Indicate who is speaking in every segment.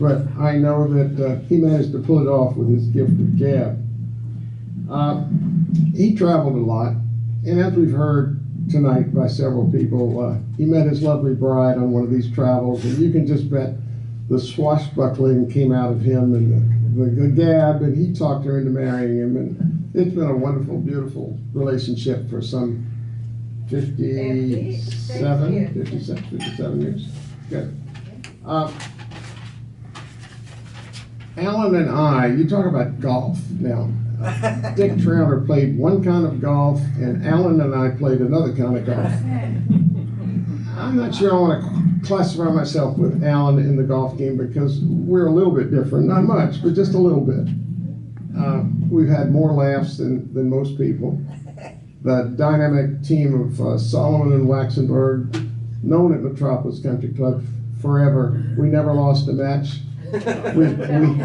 Speaker 1: but I know that he managed to pull it off with his gift of gab. He traveled a lot, and as we've heard tonight by several people, he met his lovely bride on one of these travels, and you can just bet the swashbuckling came out of him and the gab, and he talked her into marrying him, and it's been a wonderful, beautiful relationship for some 57 years. Good. Alan and I, you talk about golf now. Dick Trowner played one kind of golf, and Alan and I played another kind of golf. I'm not sure I want to classify myself with Alan in the golf game because we're a little bit different. Not much, but just a little bit. We've had more laughs than most people. The dynamic team of Solomon and Waxenberg, known at Metropolis Country Club forever. We never lost a match. We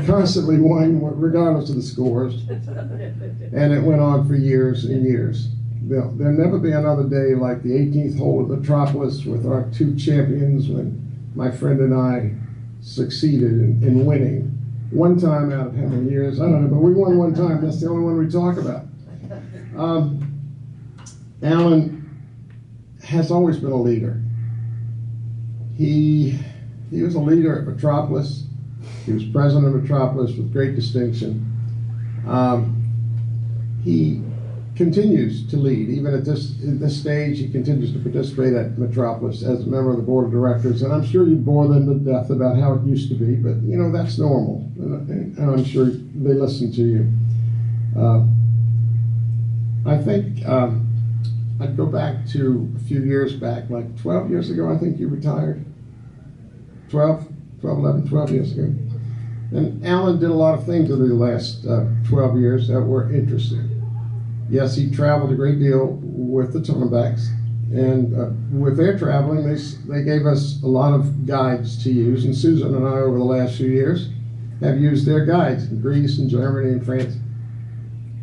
Speaker 1: constantly won regardless of the scores. And it went on for years and years. There'll never be another day like the 18th hole at Metropolis with our two champions when my friend and I succeeded in winning. One time out of how many years? I don't know, but we won one time. That's the only one we talk about. Alan has always been a leader. He was a leader at Metropolis. He was president of Metropolis with great distinction. He continues to lead. Even at this stage, he continues to participate at Metropolis as a member of the board of directors. And I'm sure you bore them to death about how it used to be, but you know, that's normal. And I'm sure they listen to you. I think I'd go back to a few years back, like 12 years ago, I think you retired. 12 years ago. And Alan did a lot of things over the last 12 years that were interesting. Yes, he traveled a great deal with the Tonebacks, and with their traveling, they gave us a lot of guides to use, and Susan and I, over the last few years, have used their guides in Greece and Germany and France.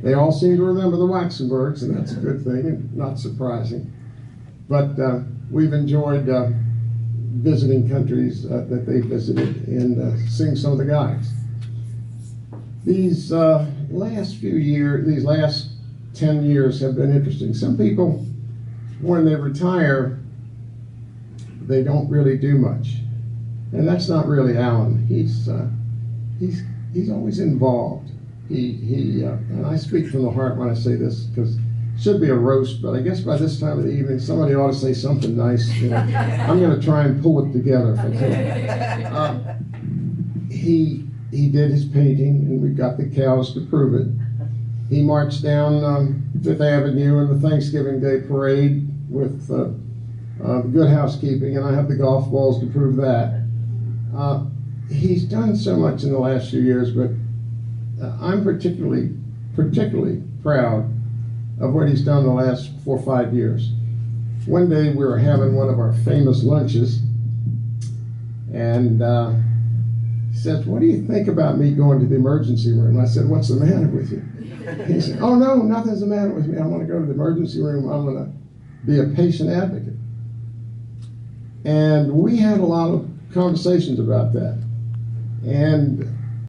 Speaker 1: They all seem to remember the Waxenbergs, and that's a good thing, and not surprising. But we've enjoyed visiting countries that they visited and seeing some of the guides. These last few years, these last 10 years have been interesting. Some people, when they retire, they don't really do much. And that's not really Alan. He's always involved. And I speak from the heart when I say this, because it should be a roast, but I guess by this time of the evening, somebody ought to say something nice. You know. I'm going to try and pull it together for him. He did his painting, and we got the cows to prove it. He marched down Fifth Avenue in the Thanksgiving Day parade with the Good Housekeeping, and I have the golf balls to prove that. He's done so much in the last few years, but I'm particularly proud of what he's done the last 4 or 5 years. One day we were having one of our famous lunches, and he says, "What do you think about me going to the emergency room?" I said, "What's the matter with you?" He said, "Oh no, nothing's the matter with me. I want to go to the emergency room. I'm going to be a patient advocate." And we had a lot of conversations about that. And